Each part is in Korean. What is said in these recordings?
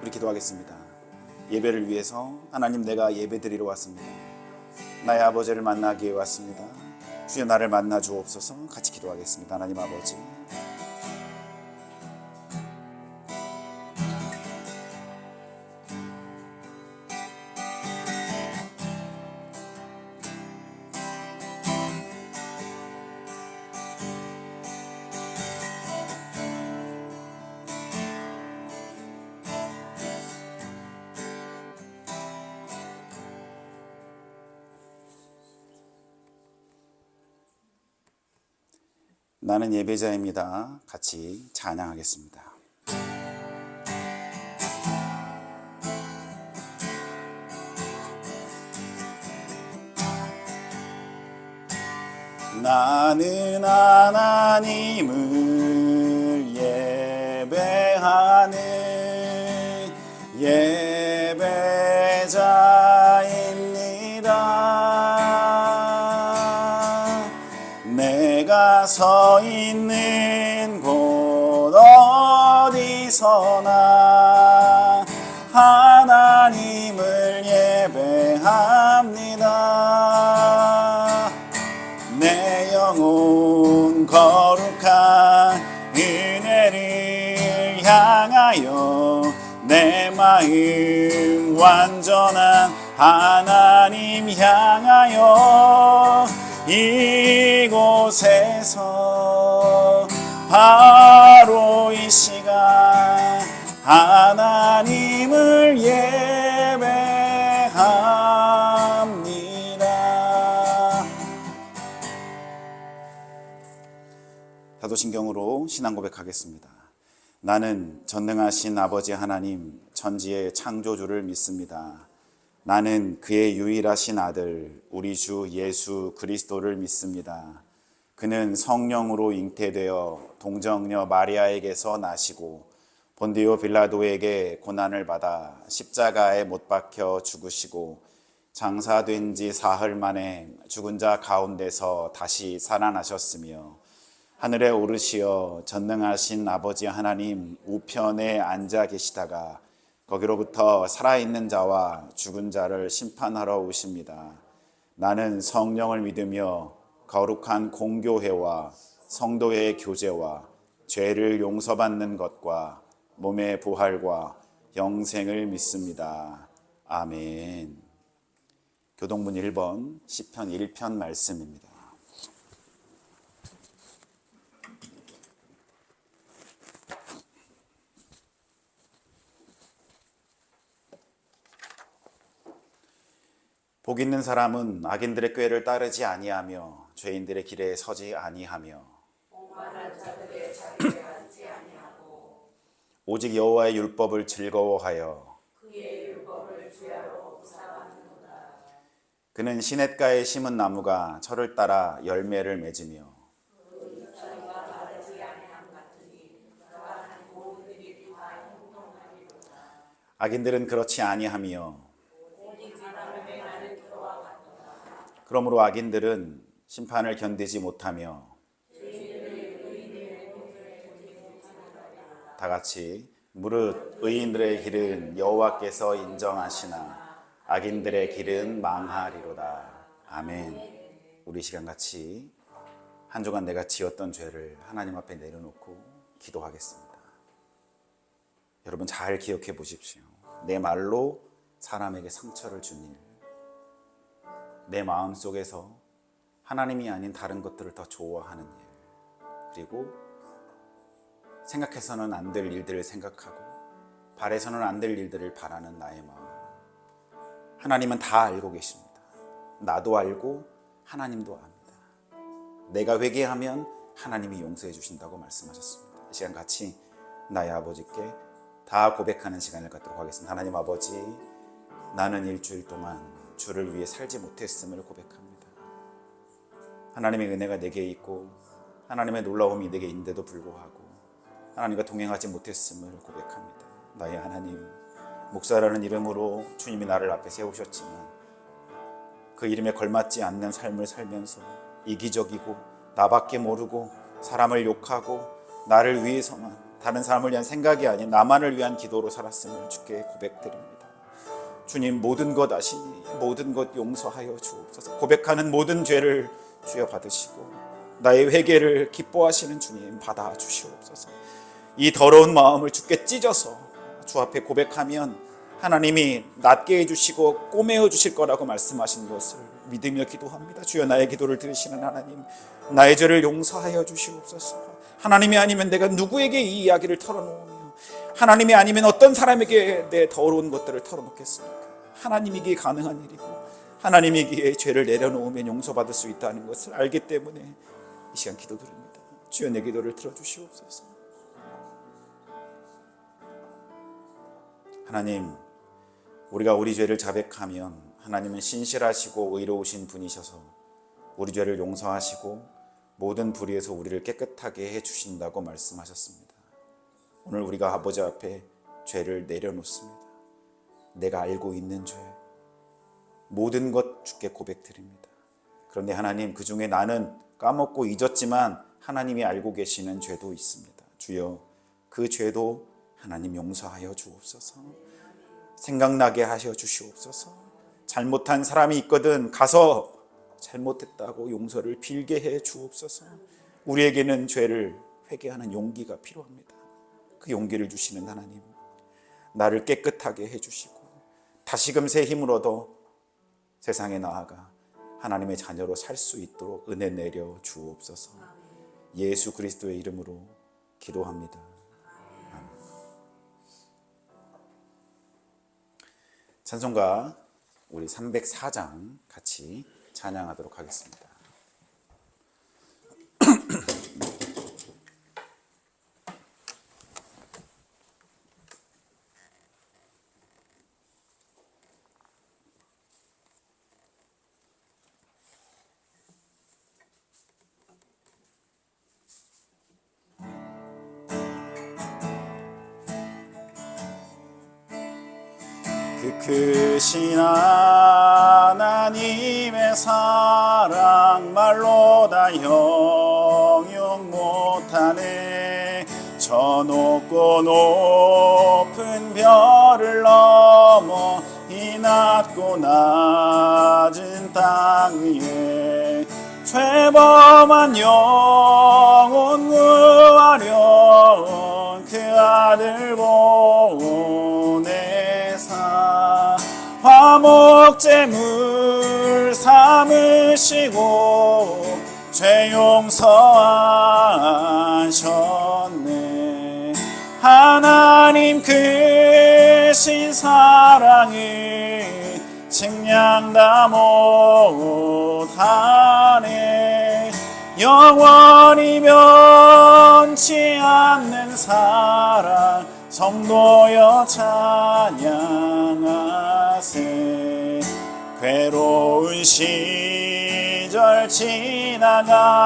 우리 기도하겠습니다. 예배를 위해서 하나님, 내가 예배 드리러 왔습니다. 나의 아버지를 만나기 위해 왔습니다. 주여, 나를 만나 주옵소서. 같이 기도하겠습니다. 하나님 아버지, 나는 예배자입니다. 같이 찬양하겠습니다. 나는 하나님을 예배하는 예배자입니다. 내가 서 있는 곳 어디서나 하나님을 예배합니다. 내 영혼 거룩한 은혜를 향하여 내 마음 완전한 하나님 향하여 이곳에서 바로 이 시간 하나님을 예배합니다. 사도신경으로 신앙 고백하겠습니다. 나는 전능하신 아버지 하나님, 천지의 창조주를 믿습니다. 나는 그의 유일하신 아들 우리 주 예수 그리스도를 믿습니다. 그는 성령으로 잉태되어 동정녀 마리아에게서 나시고 본디오 빌라도에게 고난을 받아 십자가에 못 박혀 죽으시고 장사된 지 사흘 만에 죽은 자 가운데서 다시 살아나셨으며 하늘에 오르시어 전능하신 아버지 하나님 우편에 앉아 계시다가 거기로부터 살아있는 자와 죽은 자를 심판하러 오십니다. 나는 성령을 믿으며 거룩한 공교회와 성도의 교제와 죄를 용서받는 것과 몸의 부활과 영생을 믿습니다. 아멘. 교동문 1번 시편 1편 말씀입니다. 복 있는 사람은 악인들의 꾀를 따르지 아니하며 죄인들의 길에 서지 아니하며 오만한 자들의 자리에 앉지 아니하고 오직 여호와의 율법을 즐거워하여 그의 율법을 주야로 묵상하는도다. 그는 시냇가에 심은 나무가 철을 따라 열매를 맺으며 그 잎사귀가 마르지 아니함 같으니 그가 한 모든 일이 다 형통하리로다. 악인들은 그렇지 아니하며 오직 사람을 행하는 그와 같도다. 그러므로 악인들은 심판을 견디지 못하며 다 같이 무릇 의인들의 길은 여호와께서 인정하시나 악인들의 길은 망하리로다. 아멘. 우리 시간 같이 한 주간 내가 지었던 죄를 하나님 앞에 내려놓고 기도하겠습니다. 여러분 잘 기억해 보십시오. 내 말로 사람에게 상처를 준 일, 내 마음속에서 하나님이 아닌 다른 것들을 더 좋아하는 일, 그리고 생각해서는 안 될 일들을 생각하고 바라서는 안 될 일들을 바라는 나의 마음, 하나님은 다 알고 계십니다. 나도 알고 하나님도 압니다. 내가 회개하면 하나님이 용서해 주신다고 말씀하셨습니다. 이 시간 같이 나의 아버지께 다 고백하는 시간을 갖도록 하겠습니다. 하나님 아버지, 나는 일주일 동안 주를 위해 살지 못했음을 고백합니다. 하나님의 은혜가 내게 있고 하나님의 놀라움이 내게 있는데도 불구하고 하나님과 동행하지 못했음을 고백합니다. 나의 하나님, 목사라는 이름으로 주님이 나를 앞에 세우셨지만 그 이름에 걸맞지 않는 삶을 살면서 이기적이고 나밖에 모르고 사람을 욕하고 나를 위해서만 다른 사람을 위한 생각이 아닌 나만을 위한 기도로 살았음을 주께 고백드립니다. 주님, 모든 것 아시니 모든 것 용서하여 주옵소서. 고백하는 모든 죄를 주여 받으시고 나의 회개를 기뻐하시는 주님 받아 주시옵소서. 이 더러운 마음을 주께 찢어서 주 앞에 고백하면 하나님이 낫게 해주시고 꼬매어 주실 거라고 말씀하신 것을 믿으며 기도합니다. 주여, 나의 기도를 들으시는 하나님, 나의 죄를 용서하여 주시옵소서. 하나님이 아니면 내가 누구에게 이 이야기를 털어놓으며, 하나님이 아니면 어떤 사람에게 내 더러운 것들을 털어놓겠습니까? 하나님이기에 가능한 일이고 하나님이기에 죄를 내려놓으면 용서받을 수 있다는 것을 알기 때문에 이 시간 기도드립니다. 주여, 내 기도를 들어주시옵소서. 하나님, 우리가 우리 죄를 자백하면 하나님은 신실하시고 의로우신 분이셔서 우리 죄를 용서하시고 모든 불의에서 우리를 깨끗하게 해주신다고 말씀하셨습니다. 오늘 우리가 아버지 앞에 죄를 내려놓습니다. 내가 알고 있는 죄, 모든 것 주께 고백드립니다. 그런데 하나님, 그 중에 나는 까먹고 잊었지만 하나님이 알고 계시는 죄도 있습니다. 주여, 그 죄도 하나님 용서하여 주옵소서. 생각나게 하셔 주시옵소서. 잘못한 사람이 있거든 가서 잘못했다고 용서를 빌게 해 주옵소서. 우리에게는 죄를 회개하는 용기가 필요합니다. 그 용기를 주시는 하나님, 나를 깨끗하게 해주시고 다시금 새 힘을 얻어 세상에 나아가 하나님의 자녀로 살 수 있도록 은혜 내려 주옵소서. 예수 그리스도의 이름으로 기도합니다. 아멘. 찬송가 우리 304장 같이 찬양하도록 하겠습니다. 그 크신 하나님의 사랑 말로 다 형용 못하네. 저 높고 높은 별을 넘어 이 낮고 낮은 땅 위에 죄범한 영혼 구하려 그 아들 보내사 화목제물 삼으시고 죄 용서하셨네. 하나님 크신 사랑을 측량 다 못하네. 영원히 변치 않는 사랑 성도여 찬양하세. 괴로운 시절 지나가고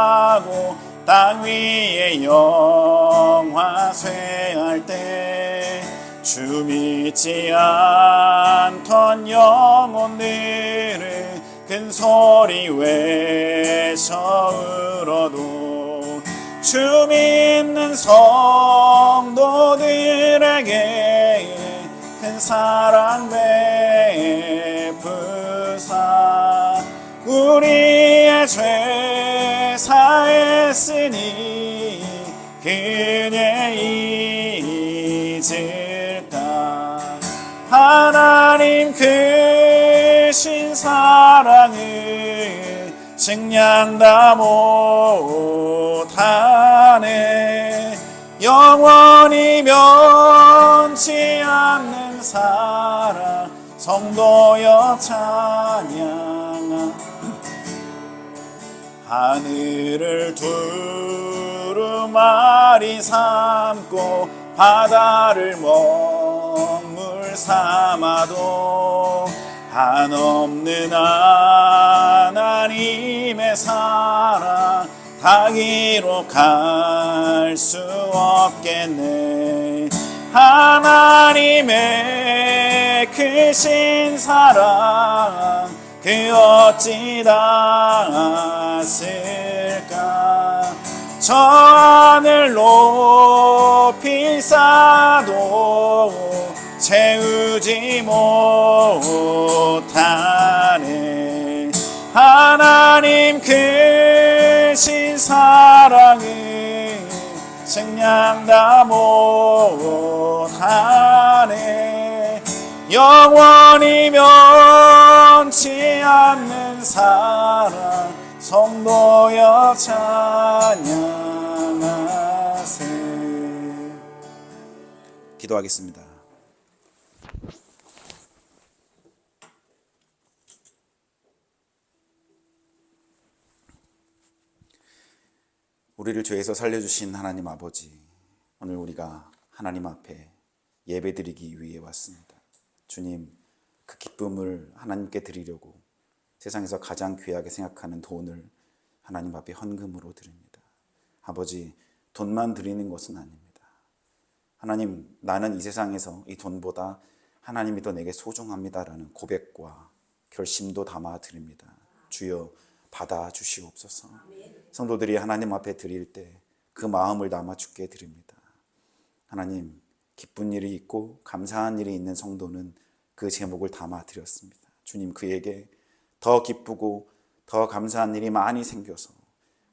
땅 위에 영화 쇠할 때 주 믿지 않던 영혼들을 큰 소리 외쳐 울어도 주 믿는 성도들에게 큰 사랑 베푸사 우리의 죄 사했으니 그네 잊을까. 하나님 크신 사랑을 측량 다 못하네. 영원히 변치 않는 사랑 성도여 찬양하. 하늘을 두루마리 삼고 바다를 먹물 삼아도 한없는 하나님의 사랑 다 기록할 수 없겠네. 하나님의 크신 사랑 그 어찌 닿았을까. 저 하늘 높이 비싸도 채우지 못하네. 하나님 크신 사랑은 측량 못하네. 영원히 면치 않는 사랑 성도여 찬양하세. 기도하겠습니다. 우리를 죄에서 살려주신 하나님 아버지, 오늘 우리가 하나님 앞에 예배드리기 위해 왔습니다. 주님, 그 기쁨을 하나님께 드리려고 세상에서 가장 귀하게 생각하는 돈을 하나님 앞에 헌금으로 드립니다. 아버지, 돈만 드리는 것은 아닙니다. 하나님, 나는 이 세상에서 이 돈보다 하나님이 더 내게 소중합니다라는 고백과 결심도 담아 드립니다. 주여 받아 주시옵소서. 성도들이 하나님 앞에 드릴 때 그 마음을 담아 주께 드립니다. 하나님, 기쁜 일이 있고 감사한 일이 있는 성도는 그 제목을 담아 드렸습니다. 주님, 그에게 더 기쁘고 더 감사한 일이 많이 생겨서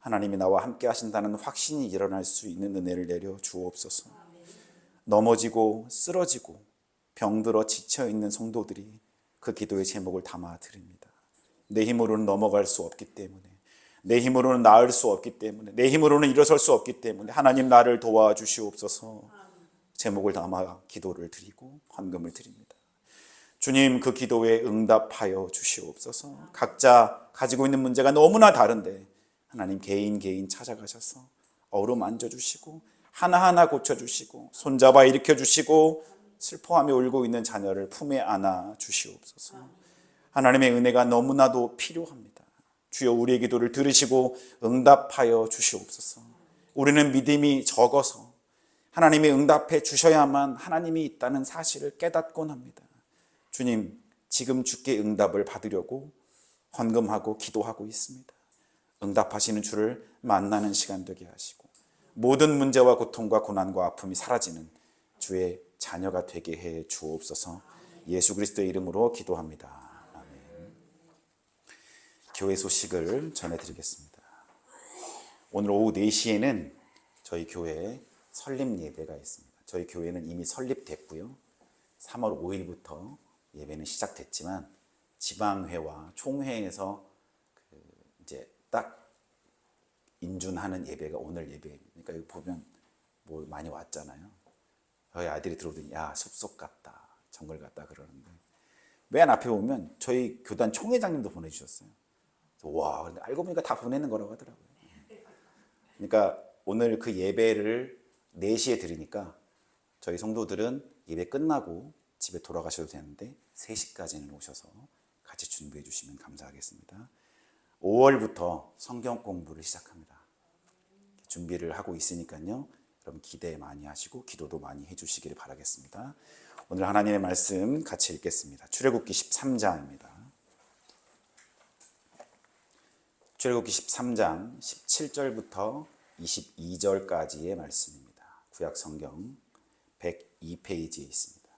하나님이 나와 함께 하신다는 확신이 일어날 수 있는 은혜를 내려 주옵소서. 넘어지고 쓰러지고 병들어 지쳐있는 성도들이 그 기도의 제목을 담아 드립니다. 내 힘으로는 넘어갈 수 없기 때문에, 내 힘으로는 나을 수 없기 때문에, 내 힘으로는 일어설 수 없기 때문에 하나님 나를 도와주시옵소서. 제목을 담아 기도를 드리고 헌금을 드립니다. 주님, 그 기도에 응답하여 주시옵소서. 각자 가지고 있는 문제가 너무나 다른데 하나님 개인 찾아가셔서 어루만져 주시고 하나하나 고쳐주시고 손잡아 일으켜 주시고 슬퍼하며 울고 있는 자녀를 품에 안아 주시옵소서. 하나님의 은혜가 너무나도 필요합니다. 주여, 우리의 기도를 들으시고 응답하여 주시옵소서. 우리는 믿음이 적어서 하나님이 응답해 주셔야만 하나님이 있다는 사실을 깨닫곤 합니다. 주님, 지금 주께 응답을 받으려고 헌금하고 기도하고 있습니다. 응답하시는 주를 만나는 시간 되게 하시고 모든 문제와 고통과 고난과 아픔이 사라지는 주의 자녀가 되게 해 주옵소서. 예수 그리스도의 이름으로 기도합니다. 아멘. 교회 소식을 전해드리겠습니다. 오늘 오후 4시에는 저희 교회에 설립 예배가 있습니다. 저희 교회는 이미 설립됐고요. 3월 5일부터 예배는 시작됐지만 지방회와 총회에서 이제 딱 인준하는 예배가 오늘 예배입니다. 그러니까 여기 보면 뭐 많이 왔잖아요. 저희 아들이 들어오더니 야, 숲속 같다, 정글 같다 그러는데 맨 앞에 보면 저희 교단 총회장님도 보내주셨어요. 와, 근데 알고 보니까 다 보내는 거라고 하더라고요. 그러니까 오늘 그 예배를 4시에 드리니까 저희 성도들은 예배 끝나고 집에 돌아가셔도 되는데 3시까지는 오셔서 같이 준비해 주시면 감사하겠습니다. 5월부터 성경 공부를 시작합니다. 준비를 하고 있으니까요. 여러분 기대 많이 하시고 기도도 많이 해주시기를 바라겠습니다. 오늘 하나님의 말씀 같이 읽겠습니다. 출애굽기 13장입니다. 출애굽기 13장 17절부터 22절까지의 말씀입니다. 구약 성경 102페이지에 있습니다.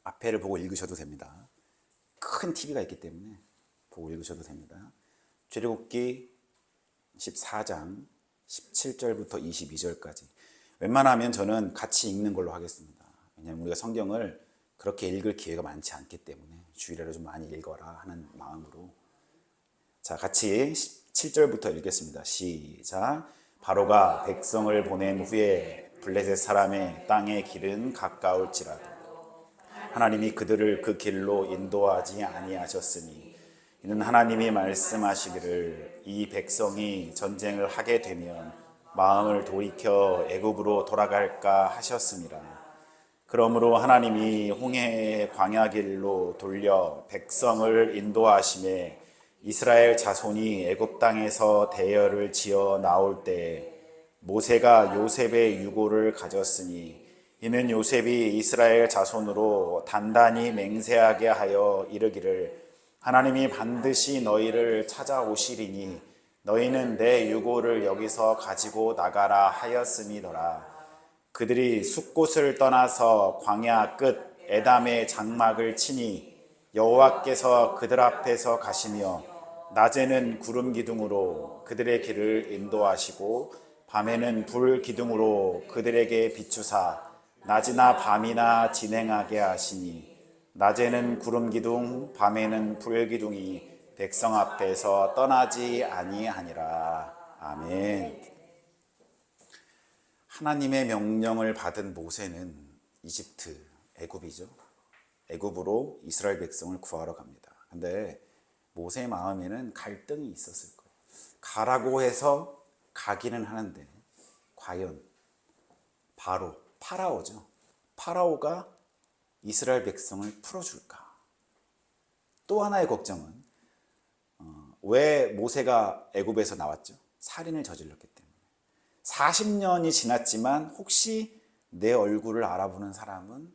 앞에를 보고 읽으셔도 됩니다. 큰 TV가 있기 때문에 보고 읽으셔도 됩니다. 출애굽기 14장 17절부터 22절까지. 웬만하면 저는 같이 읽는 걸로 하겠습니다. 왜냐하면 우리가 성경을 그렇게 읽을 기회가 많지 않기 때문에 주일에도 좀 많이 읽어라 하는 마음으로. 자, 같이 7절부터 읽겠습니다. 시작. 바로가 백성을 보낸 후에 블레셋 사람의 땅의 길은 가까울지라도 하나님이 그들을 그 길로 인도하지 아니하셨으니 이는 하나님이 말씀하시기를 이 백성이 전쟁을 하게 되면 마음을 돌이켜 애굽으로 돌아갈까 하셨습니다. 그러므로 하나님이 홍해의 광야길로 돌려 백성을 인도하심에 이스라엘 자손이 애굽 땅에서 대열을 지어 나올 때 모세가 요셉의 유고를 가졌으니 이는 요셉이 이스라엘 자손으로 단단히 맹세하게 하여 이르기를 하나님이 반드시 너희를 찾아오시리니 너희는 내 유고를 여기서 가지고 나가라 하였음이더라. 그들이 숲곳을 떠나서 광야 끝 에담의 장막을 치니 여호와께서 그들 앞에서 가시며 낮에는 구름 기둥으로 그들의 길을 인도하시고 밤에는 불 기둥으로 그들에게 비추사 낮이나 밤이나 진행하게 하시니 낮에는 구름 기둥 밤에는 불 기둥이 백성 앞에서 떠나지 아니하니라. 아멘. 하나님의 명령을 받은 모세는 이집트, 애굽이죠. 애굽으로 이스라엘 백성을 구하러 갑니다. 근데 모세의 마음에는 갈등이 있었을 거예요. 가라고 해서 가기는 하는데 과연 파라오죠. 파라오가 이스라엘 백성을 풀어줄까? 또 하나의 걱정은 왜 모세가 애굽에서 나왔죠? 살인을 저질렀기 때문에. 40년이 지났지만 혹시 내 얼굴을 알아보는 사람은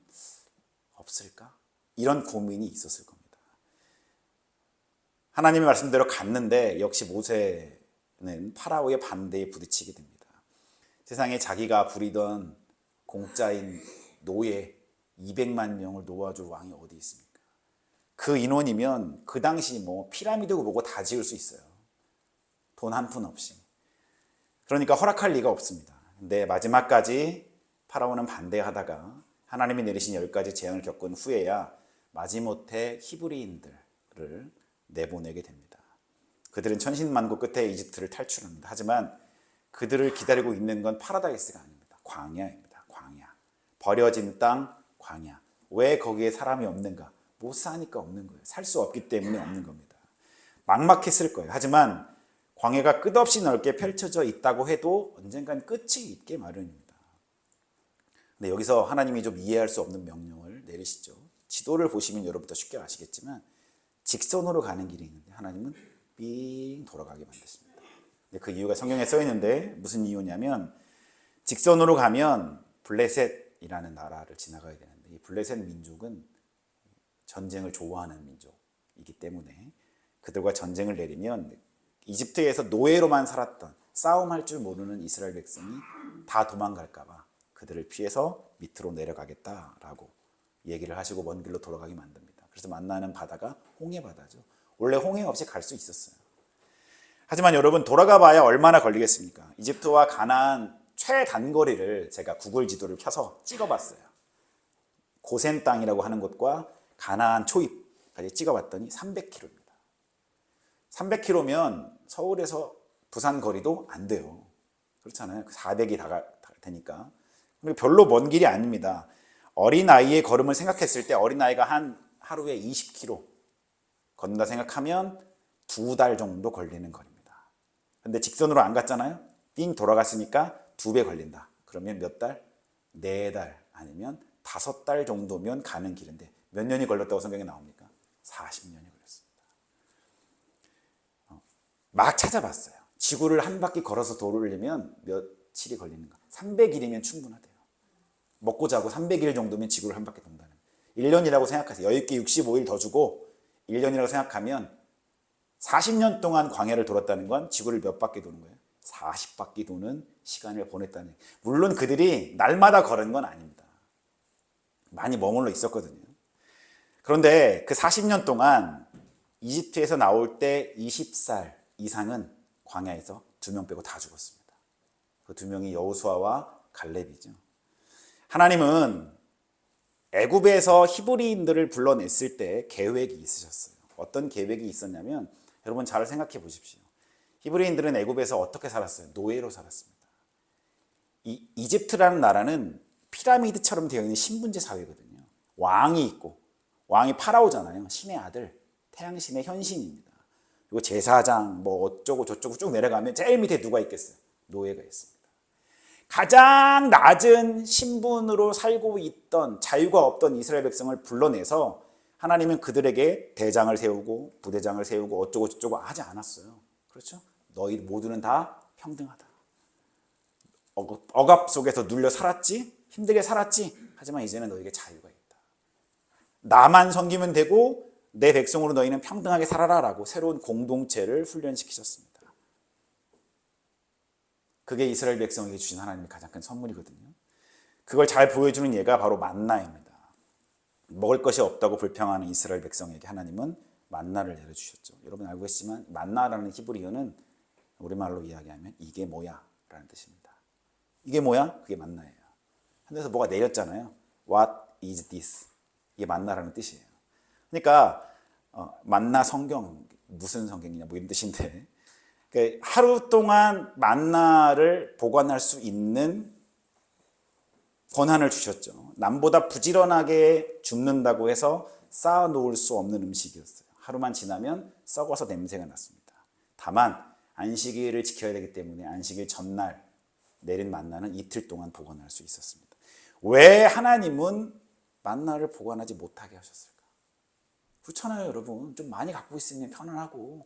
없을까? 이런 고민이 있었을 겁니다. 하나님의 말씀대로 갔는데 역시 모세는 파라오의 반대에 부딪히게 됩니다. 세상에 자기가 부리던 공짜인 노예 200만 명을 놓아줄 왕이 어디 있습니까? 그 인원이면 그 당시 피라미드고 뭐고 다 지을 수 있어요. 돈 한 푼 없이. 그러니까 허락할 리가 없습니다. 근데 마지막까지 파라오는 반대하다가 하나님이 내리신 10가지 재앙을 겪은 후에야 마지못해 히브리인들을 내보내게 됩니다. 그들은 천신만고 끝에 이집트를 탈출합니다. 하지만 그들을 기다리고 있는 건 파라다이스가 아닙니다. 광야입니다. 광야. 버려진 땅, 광야. 왜 거기에 사람이 없는가? 못 사니까 없는 거예요. 살 수 없기 때문에 없는 겁니다. 막막했을 거예요. 하지만 광야가 끝없이 넓게 펼쳐져 있다고 해도 언젠간 끝이 있게 마련입니다. 근데 여기서 하나님이 좀 이해할 수 없는 명령을 내리시죠. 지도를 보시면 여러분도 쉽게 아시겠지만 직선으로 가는 길이 있는데 하나님은 삥 돌아가게 만드십니다. 근데 그 이유가 성경에 써 있는데 무슨 이유냐면 직선으로 가면 블레셋이라는 나라를 지나가야 되는데 이 블레셋 민족은 전쟁을 좋아하는 민족이기 때문에 그들과 전쟁을 내리면 이집트에서 노예로만 살았던 싸움할 줄 모르는 이스라엘 백성이 다 도망갈까 봐 그들을 피해서 밑으로 내려가겠다라고 얘기를 하시고 먼 길로 돌아가게 만듭니다. 그래서 만나는 바다가 홍해 바다죠. 원래 홍해 없이 갈 수 있었어요. 하지만 여러분 돌아가 봐야 얼마나 걸리겠습니까? 이집트와 가나안 최단거리를 제가 구글 지도를 켜서 찍어봤어요. 고센 땅이라고 하는 곳과 가나안 초입까지 찍어봤더니 300km입니다. 300km면 서울에서 부산 거리도 안 돼요. 그렇잖아요. 400이 다 되니까. 별로 먼 길이 아닙니다. 어린아이의 걸음을 생각했을 때 어린아이가 한 하루에 20km 걷는다 생각하면 2달 정도 걸리는 거리입니다. 근데 직선으로 안 갔잖아요. 띵 돌아갔으니까 2배 걸린다. 그러면 몇 달? 4달 아니면 5달 정도면 가는 길인데 몇 년이 걸렸다고 성경에 나옵니까? 40년이 걸렸습니다. 막 찾아봤어요. 지구를 한 바퀴 걸어서 돌으려면 며칠이 걸리는가? 300일이면 충분하대요. 먹고 자고 300일 정도면 지구를 한 바퀴 돈다는 거예요. 1년이라고 생각하세요. 여유있게 65일 더 주고 1년이라고 생각하면 40년 동안 광야를 돌았다는 건 지구를 몇 바퀴 도는 거예요? 40바퀴 도는 시간을 보냈다는 거예요. 물론 그들이 날마다 걸은 건 아닙니다. 많이 머물러 있었거든요. 그런데 그 40년 동안 이집트에서 나올 때 20살 이상은 광야에서 2명 빼고 다 죽었습니다. 그 2명이 여호수아와 갈렙이죠. 하나님은 애굽에서 히브리인들을 불러냈을 때 계획이 있으셨어요. 어떤 계획이 있었냐면 여러분 잘 생각해 보십시오. 히브리인들은 애굽에서 어떻게 살았어요? 노예로 살았습니다. 이집트라는 나라는 피라미드처럼 되어 있는 신분제 사회거든요. 왕이 있고 왕이 파라오잖아요. 신의 아들, 태양신의 현신입니다. 그리고 제사장 뭐 어쩌고 저쩌고 쭉 내려가면 제일 밑에 누가 있겠어요? 노예가 있습니다. 가장 낮은 신분으로 살고 있던 자유가 없던 이스라엘 백성을 불러내서 하나님은 그들에게 대장을 세우고 부대장을 세우고 어쩌고 저쩌고 하지 않았어요. 그렇죠? 너희 모두는 다 평등하다. 억압 속에서 눌려 살았지? 힘들게 살았지? 하지만 이제는 너에게 자유가 있다. 나만 섬기면 되고 내 백성으로 너희는 평등하게 살아라 라고 새로운 공동체를 훈련시키셨습니다. 그게 이스라엘 백성에게 주신 하나님의 가장 큰 선물이거든요. 그걸 잘 보여주는 예가 바로 만나입니다. 먹을 것이 없다고 불평하는 이스라엘 백성에게 하나님은 만나를 내려주셨죠. 여러분 알고 계시지만 만나라는 히브리어는 우리말로 이야기하면 이게 뭐야? 라는 뜻입니다. 이게 뭐야? 그게 만나예요. 하늘에서 뭐가 내렸잖아요. What is this? 이게 만나라는 뜻이에요. 그러니까 만나 성경, 무슨 성경이냐 뭐 이런 뜻인데, 그러니까 하루 동안 만나를 보관할 수 있는 권한을 주셨죠. 남보다 부지런하게 줍는다고 해서 쌓아 놓을 수 없는 음식이었어요. 하루만 지나면 썩어서 냄새가 났습니다. 다만 안식일을 지켜야 되기 때문에 안식일 전날 내린 만나는 이틀 동안 보관할 수 있었습니다. 왜 하나님은 만나를 보관하지 못하게 하셨을까? 그렇잖아요, 여러분. 좀 많이 갖고 있으면 편안하고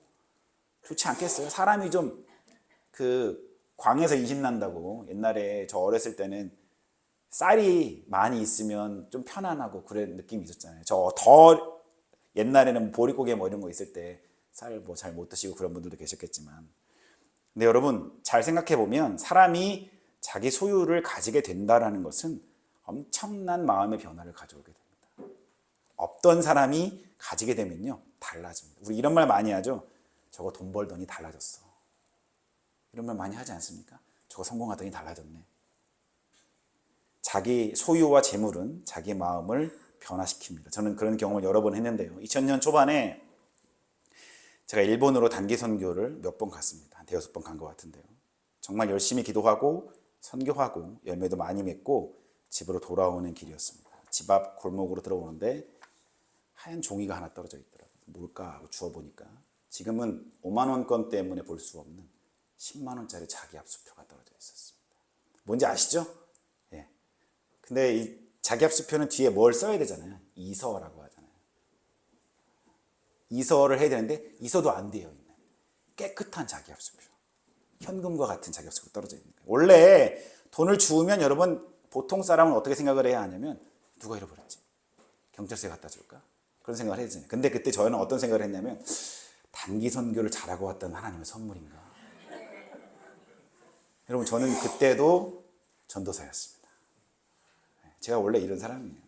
좋지 않겠어요? 사람이 좀 광에서 인심난다고, 옛날에 저 어렸을 때는 쌀이 많이 있으면 좀 편안하고 그런 느낌이 있었잖아요. 저 더 옛날에는 보릿고개 뭐 이런 거 있을 때 쌀 뭐 잘 못 드시고 그런 분들도 계셨겠지만, 근데 여러분 잘 생각해 보면 사람이 자기 소유를 가지게 된다라는 것은 엄청난 마음의 변화를 가져오게 됩니다. 없던 사람이 가지게 되면요 달라집니다. 우리 이런 말 많이 하죠. 저거 돈 벌더니 달라졌어. 이런 말 많이 하지 않습니까? 저거 성공하더니 달라졌네. 자기 소유와 재물은 자기 마음을 변화시킵니다. 저는 그런 경험을 여러 번 했는데요. 2000년 초반에 제가 일본으로 단기 선교를 몇 번 갔습니다. 한 5번 간 것 같은데요. 정말 열심히 기도하고 선교하고 열매도 많이 맺고 집으로 돌아오는 길이었습니다. 집 앞 골목으로 들어오는데 하얀 종이가 하나 떨어져 있더라고요. 뭘까 하고 주워보니까 지금은 5만 원권 때문에 볼 수 없는 10만 원짜리 자기 압수표가 떨어져 있었습니다. 뭔지 아시죠? 예. 근데 이 자기 압수표는 뒤에 뭘 써야 되잖아요. 이서라고 하잖아요. 이서를 해야 되는데 이서도 안 되어 있는 깨끗한 자기 압수표. 현금과 같은 자기 압수표가 떨어져 있는 거예요. 원래 돈을 주우면 여러분 보통 사람은 어떻게 생각을 해야 하냐면 누가 잃어버렸지? 경찰서에 갖다 줄까? 그런 생각을 해야 되잖아요. 근데 그때 저는 어떤 생각을 했냐면 단기 선교를 잘하고 왔던 하나님의 선물인가? 여러분 저는 그때도 전도사였습니다. 제가 원래 이런 사람이에요.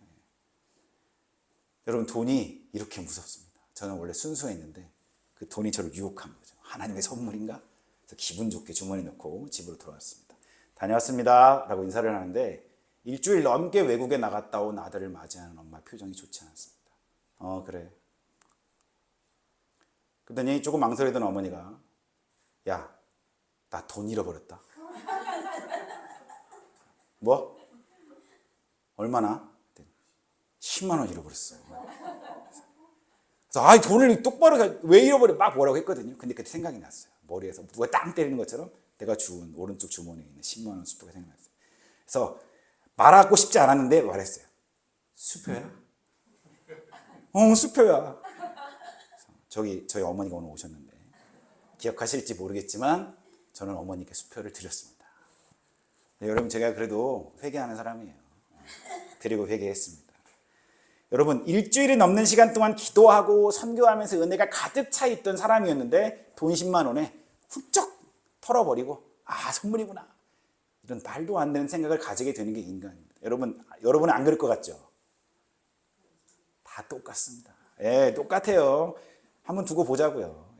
여러분 돈이 이렇게 무섭습니다. 저는 원래 순수했는데 그 돈이 저를 유혹한 거죠. 하나님의 선물인가? 그래서 기분 좋게 주머니 넣고 집으로 돌아왔습니다. 다녀왔습니다 라고 인사를 하는데 일주일 넘게 외국에 나갔다 온 아들을 맞이하는 엄마 표정이 좋지 않았습니다. 그래. 그랬더니 조금 망설이던 어머니가 야, 나 돈 잃어버렸다. 뭐? 얼마나? 10만 원 잃어버렸어. 그래서 돈을 똑바로 왜 잃어버려? 막 뭐라고 했거든요. 근데 그때 생각이 났어요. 머리에서 누가 땅 때리는 것처럼 내가 주운 오른쪽 주머니에 있는 10만 원 수표가 생각났어요. 그래서 말하고 싶지 않았는데 말했어요. 수표야? 수표야. 저희 어머니가 오늘 오셨는데 기억하실지 모르겠지만 저는 어머니께 수표를 드렸습니다. 네, 여러분 제가 그래도 회개하는 사람이에요. 드리고 회개했습니다. 여러분 일주일이 넘는 시간 동안 기도하고 선교하면서 은혜가 가득 차 있던 사람이었는데 돈 10만 원에 훌쩍 털어버리고 선물이구나 이런 말도 안 되는 생각을 가지게 되는 게 인간입니다. 여러분은 안 그럴 것 같죠? 다 똑같습니다. 예, 똑같아요. 한번 두고 보자고요.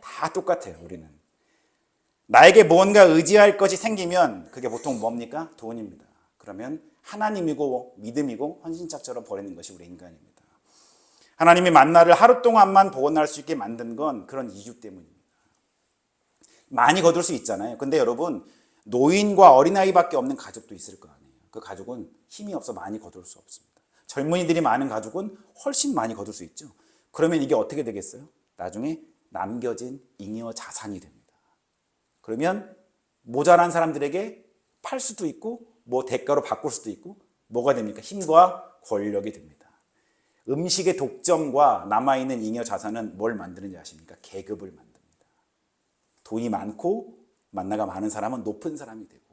다 똑같아요. 우리는 나에게 뭔가 의지할 것이 생기면 그게 보통 뭡니까? 돈입니다. 그러면 하나님이고 믿음이고 헌신짝처럼 버리는 것이 우리 인간입니다. 하나님이 만나를 하루 동안만 보관할 수 있게 만든 건 그런 이유 때문입니다. 많이 거둘 수 있잖아요. 근데 여러분 노인과 어린아이밖에 없는 가족도 있을 거 아니에요. 그 가족은 힘이 없어 많이 거둘 수 없습니다. 젊은이들이 많은 가족은 훨씬 많이 거둘 수 있죠. 그러면 이게 어떻게 되겠어요? 나중에 남겨진 잉여 자산이 됩니다. 그러면 모자란 사람들에게 팔 수도 있고 뭐 대가로 바꿀 수도 있고 뭐가 됩니까? 힘과 권력이 됩니다. 음식의 독점과 남아있는 잉여 자산은 뭘 만드는지 아십니까? 계급을 만듭니다. 돈이 많고 만나가 많은 사람은 높은 사람이 되고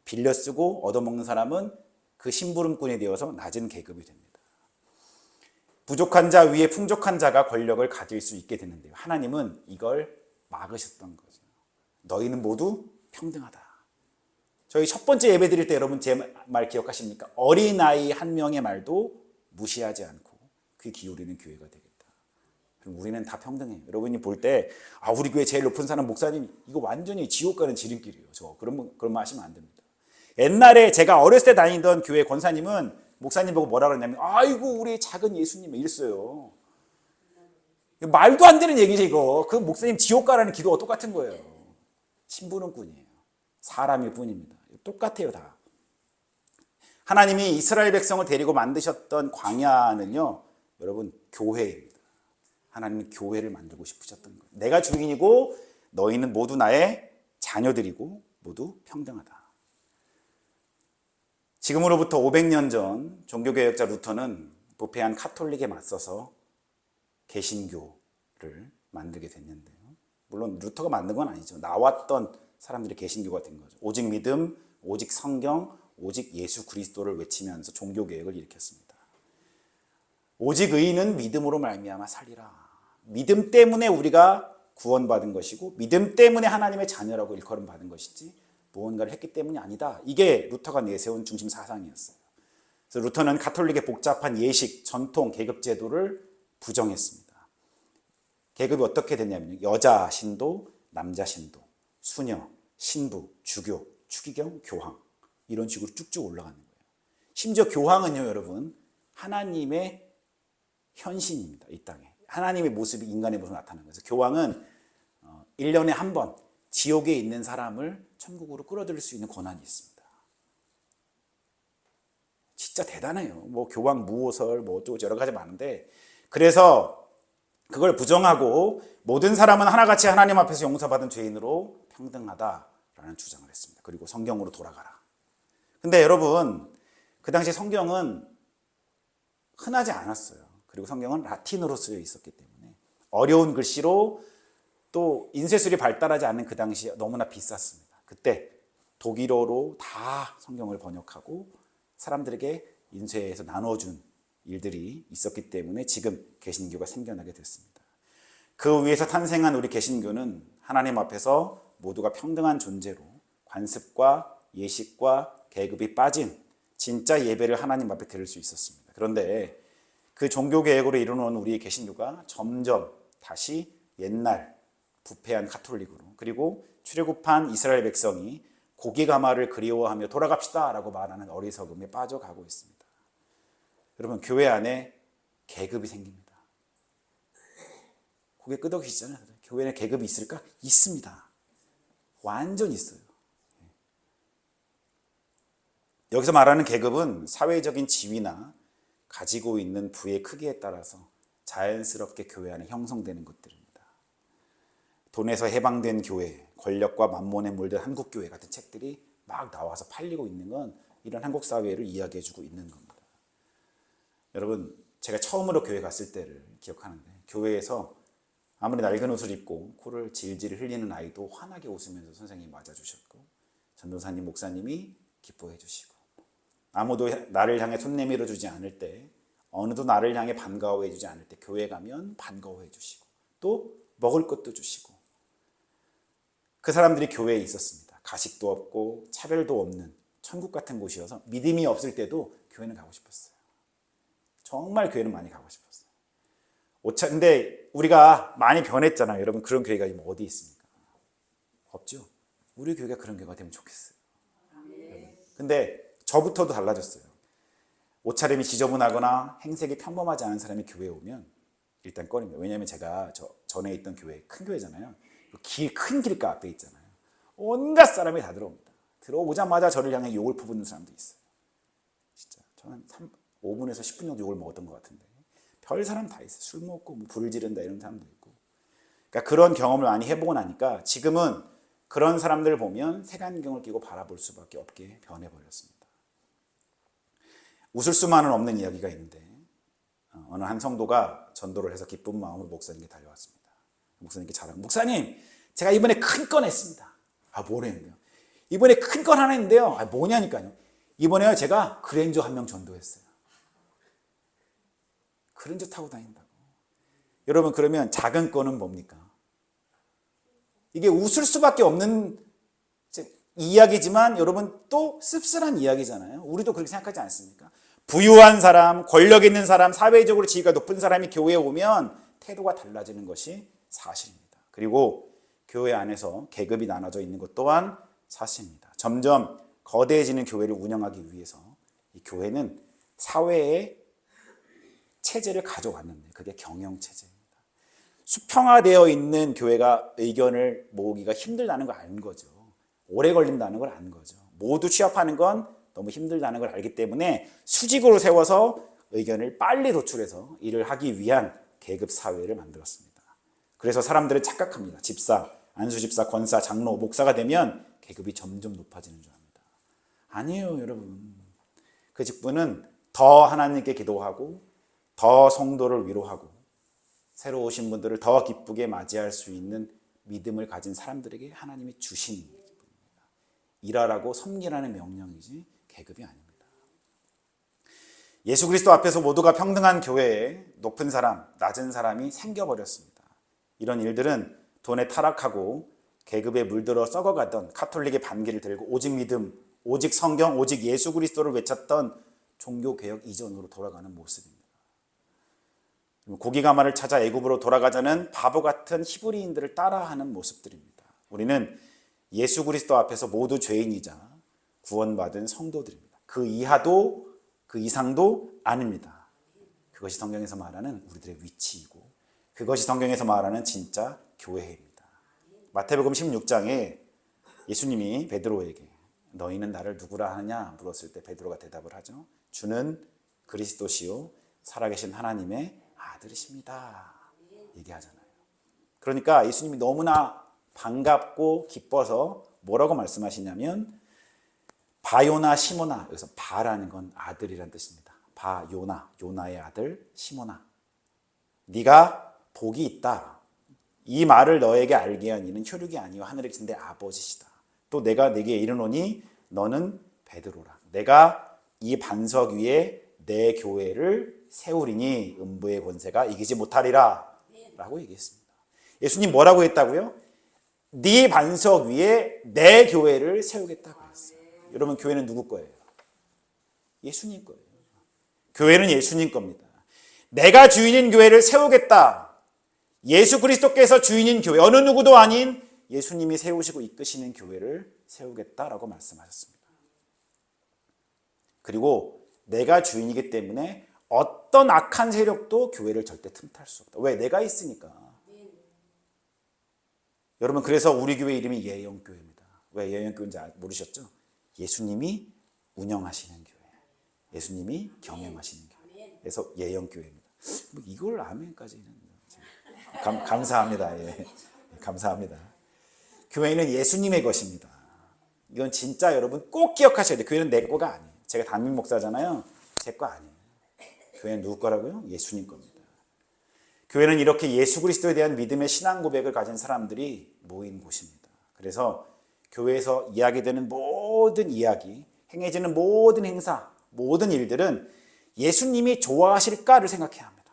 빌려 쓰고 얻어먹는 사람은 그 심부름꾼이 되어서 낮은 계급이 됩니다. 부족한 자 위에 풍족한 자가 권력을 가질 수 있게 되는데요. 하나님은 이걸 막으셨던 거죠. 너희는 모두 평등하다. 저희 첫 번째 예배 드릴 때 여러분 제 말 기억하십니까? 어린아이 한 명의 말도 무시하지 않고 귀 기울이는 교회가 되겠다. 그럼 우리는 다 평등해요. 여러분이 볼 때 우리 교회 제일 높은 사람 목사님 이거 완전히 지옥 가는 지름길이에요. 그런 말 하시면 안 됩니다. 옛날에 제가 어렸을 때 다니던 교회 권사님은 목사님 보고 뭐라 그러냐면 아이고 우리 작은 예수님 이랬어요. 말도 안 되는 얘기죠 이거. 그 목사님 지옥 가라는 기도가 똑같은 거예요. 심부름꾼이에요. 사람일 뿐입니다. 똑같아요 다. 하나님이 이스라엘 백성을 데리고 만드셨던 광야는요 여러분 교회입니다. 하나님은 교회를 만들고 싶으셨던 거예요. 내가 주인이고 너희는 모두 나의 자녀들이고 모두 평등하다. 지금으로부터 500년 전 종교개혁자 루터는 부패한 카톨릭에 맞서서 개신교를 만들게 됐는데요. 물론 루터가 만든 건 아니죠. 나왔던 사람들이 개신교가 된 거죠. 오직 믿음, 오직 성경, 오직 예수 그리스도를 외치면서 종교개혁을 일으켰습니다. 오직 의인은 믿음으로 말미암아 살리라. 믿음 때문에 우리가 구원받은 것이고 믿음 때문에 하나님의 자녀라고 일컬음 받은 것이지 무언가를 했기 때문이 아니다. 이게 루터가 내세운 중심 사상이었어요. 그래서 루터는 가톨릭의 복잡한 예식, 전통, 계급 제도를 부정했습니다. 계급이 어떻게 됐냐면 여자 신도, 남자 신도, 수녀, 신부, 주교, 추기경, 교황 이런 식으로 쭉쭉 올라가는 거예요. 심지어 교황은요 여러분 하나님의 현신입니다. 이 땅에. 하나님의 모습이 인간의 모습으로 나타나는 거예요. 교황은 1년에 한 번 지옥에 있는 사람을 천국으로 끌어들일 수 있는 권한이 있습니다. 진짜 대단해요. 뭐 교황 무호설 뭐 어쩌고 여러 가지 많은데 그래서 그걸 부정하고 모든 사람은 하나같이 하나님 앞에서 용서받은 죄인으로 평등하다라는 주장을 했습니다. 그리고 성경으로 돌아가라. 근데 여러분 그 당시 성경은 흔하지 않았어요. 그리고 성경은 라틴어로 쓰여 있었기 때문에 어려운 글씨로 또 인쇄술이 발달하지 않는 그 당시에 너무나 비쌌습니다. 그때 독일어로 다 성경을 번역하고 사람들에게 인쇄해서 나눠준 일들이 있었기 때문에 지금 개신교가 생겨나게 됐습니다. 그 위에서 탄생한 우리 개신교는 하나님 앞에서 모두가 평등한 존재로 관습과 예식과 계급이 빠진 진짜 예배를 하나님 앞에 드릴 수 있었습니다. 그런데 그 종교개혁으로 이루어놓은 우리의 개신교가 점점 다시 옛날 부패한 가톨릭으로 그리고 출애굽한 이스라엘 백성이 고기 가마를 그리워하며 돌아갑시다 라고 말하는 어리석음에 빠져가고 있습니다. 여러분 교회 안에 계급이 생깁니다. 고개 끄덕이시잖아요. 교회 안에 계급이 있을까? 있습니다. 완전 있어요. 여기서 말하는 계급은 사회적인 지위나 가지고 있는 부의 크기에 따라서 자연스럽게 교회 안에 형성되는 것들입니다. 돈에서 해방된 교회, 권력과 만몬에 물든 한국교회 같은 책들이 막 나와서 팔리고 있는 건 이런 한국 사회를 이야기해주고 있는 겁니다. 여러분 제가 처음으로 교회 갔을 때를 기억하는데 교회에서 아무리 낡은 옷을 입고 코를 질질 흘리는 아이도 환하게 웃으면서 선생님이 맞아주셨고 전도사님, 목사님이 기뻐해 주시고 아무도 나를 향해 손 내밀어 주지 않을 때 어느도 나를 향해 반가워해 주지 않을 때 교회 가면 반가워해 주시고 또 먹을 것도 주시고 그 사람들이 교회에 있었습니다. 가식도 없고 차별도 없는 천국 같은 곳이어서 믿음이 없을 때도 교회는 가고 싶었어요. 정말 교회는 많이 가고 싶었어요. 근데 우리가 많이 변했잖아요. 여러분 그런 교회가 어디 있습니까? 없죠. 우리 교회가 그런 교회가 되면 좋겠어요. 근데 저부터도 달라졌어요. 옷차림이 지저분하거나 행색이 평범하지 않은 사람이 교회에 오면 일단 꺼립니다. 왜냐하면 제가 전에 있던 교회 큰 교회잖아요. 큰 길가 앞에 있잖아요. 온갖 사람이 다 들어옵니다. 들어오자마자 저를 향해 욕을 퍼붓는 사람도 있어요. 진짜 저는 5분에서 10분 정도 욕을 먹었던 것 같은데 별 사람 다 있어요. 술 먹고 뭐 불을 지른다 이런 사람도 있고. 그러니까 그런 경험을 많이 해보고 나니까 지금은 그런 사람들을 보면 색안경을 끼고 바라볼 수밖에 없게 변해버렸습니다. 웃을 수만은 없는 이야기가 있는데 어느 한 성도가 전도를 해서 기쁜 마음으로 목사님께 달려왔습니다. 목사님께 자랑. 목사님, 제가 이번에 큰 건 했습니다. 뭘 했는데요? 이번에 큰 건 하나 했는데요. 뭐냐니까요. 이번에요 제가 그랜저 한 명 전도했어요. 그랜저 타고 다닌다고. 여러분 그러면 작은 건은 뭡니까? 이게 웃을 수밖에 없는 이야기지만 여러분 또 씁쓸한 이야기잖아요. 우리도 그렇게 생각하지 않습니까? 부유한 사람, 권력 있는 사람, 사회적으로 지위가 높은 사람이 교회에 오면 태도가 달라지는 것이 사실입니다. 그리고 교회 안에서 계급이 나눠져 있는 것 또한 사실입니다. 점점 거대해지는 교회를 운영하기 위해서 이 교회는 사회의 체제를 가져왔는데 그게 경영체제입니다. 수평화되어 있는 교회가 의견을 모으기가 힘들다는 걸 아는 거죠. 오래 걸린다는 걸 아는 거죠. 모두 취합하는 건 너무 힘들다는 걸 알기 때문에 수직으로 세워서 의견을 빨리 도출해서 일을 하기 위한 계급 사회를 만들었습니다. 그래서 사람들은 착각합니다. 집사, 안수집사, 권사, 장로, 목사가 되면 계급이 점점 높아지는 줄 압니다. 아니에요, 여러분. 그 직분은 더 하나님께 기도하고 더 성도를 위로하고 새로 오신 분들을 더 기쁘게 맞이할 수 있는 믿음을 가진 사람들에게 하나님이 주신 기쁨입니다. 일하라고 섬기라는 명령이지 계급이 아닙니다. 예수 그리스도 앞에서 모두가 평등한 교회에 높은 사람, 낮은 사람이 생겨버렸습니다. 이런 일들은 돈에 타락하고 계급에 물들어 썩어가던 가톨릭의 반기를 들고 오직 믿음, 오직 성경, 오직 예수 그리스도를 외쳤던 종교개혁 이전으로 돌아가는 모습입니다. 고기가마를 찾아 애굽으로 돌아가자는 바보 같은 히브리인들을 따라하는 모습들입니다. 우리는 예수 그리스도 앞에서 모두 죄인이자 구원받은 성도들입니다. 그 이하도 그 이상도 아닙니다. 그것이 성경에서 말하는 우리들의 위치이고 그것이 성경에서 말하는 진짜 교회입니다. 마태복음 16장에 예수님이 베드로에게 너희는 나를 누구라 하느냐 물었을 때 베드로가 대답을 하죠. 주는 그리스도시요 살아계신 하나님의 아들이십니다. 얘기하잖아요. 그러니까 예수님이 너무나 반갑고 기뻐서 뭐라고 말씀하시냐면 바요나 시모나, 여기서 바라는 건 아들이란 뜻입니다. 바요나, 요나의 아들 시모나, 네가 복이 있다. 이 말을 너에게 알게 한 이는 혈육이 아니요 하늘에 계신 내 아버지시다. 또 내가 네게 이르노니 너는 베드로라. 내가 이 반석 위에 내 교회를 세우리니 음부의 권세가 이기지 못하리라 라고 얘기했습니다. 예수님 뭐라고 했다고요? 네 반석 위에 내 교회를 세우겠다고 했어요. 여러분 교회는 누구 거예요? 예수님 거예요. 교회는 예수님 겁니다. 내가 주인인 교회를 세우겠다. 예수 그리스도께서 주인인 교회, 어느 누구도 아닌 예수님이 세우시고 이끄시는 교회를 세우겠다라고 말씀하셨습니다. 그리고 내가 주인이기 때문에 어떤 악한 세력도 교회를 절대 틈탈 수 없다. 왜? 내가 있으니까. 여러분 그래서 우리 교회 이름이 예영교회입니다. 왜 예영교회인지 모르셨죠? 예수님이 운영하시는 교회, 예수님이 경영하시는 교회. 그래서 예영교회입니다. 뭐 이걸 아멘까지는 감사합니다. 예. 감사합니다. 교회는 예수님의 것입니다. 이건 진짜 여러분 꼭 기억하셔야 돼요. 교회는 내 거가 아니에요. 제가 담임 목사잖아요. 제 거 아니에요. 교회는 누구 거라고요? 예수님 겁니다. 교회는 이렇게 예수 그리스도에 대한 믿음의 신앙 고백을 가진 사람들이 모인 곳입니다. 그래서 교회에서 이야기되는 모든 이야기, 행해지는 모든 행사, 모든 일들은 예수님이 좋아하실까를 생각해야 합니다.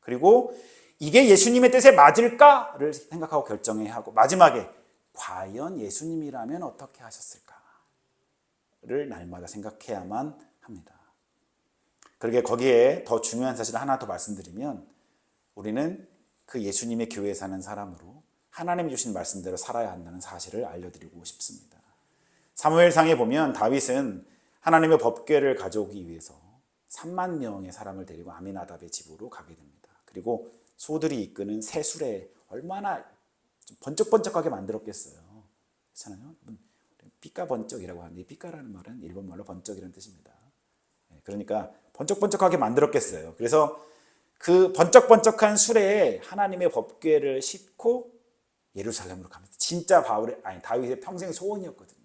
그리고 이게 예수님의 뜻에 맞을까를 생각하고 결정해야 하고 마지막에 과연 예수님이라면 어떻게 하셨을까를 날마다 생각해야만 합니다. 그러게 거기에 더 중요한 사실을 하나 더 말씀드리면 우리는 그 예수님의 교회에 사는 사람으로 하나님이 주신 말씀대로 살아야 한다는 사실을 알려드리고 싶습니다. 사무엘상에 보면 다윗은 하나님의 법궤를 가져오기 위해서 3만 명의 사람을 데리고 아미나답의 집으로 가게 됩니다. 그리고 소들이 이끄는 새 수레 얼마나 좀 번쩍번쩍하게 만들었겠어요. 그렇잖아요. 삐까번쩍이라고 하는데 삐까라는 말은 일본말로 번쩍이라는 뜻입니다. 그러니까 번쩍번쩍하게 만들었겠어요. 그래서 그 번쩍번쩍한 수레에 하나님의 법궤를 싣고 예루살렘으로 갑니다. 진짜 다윗의 평생 소원이었거든요.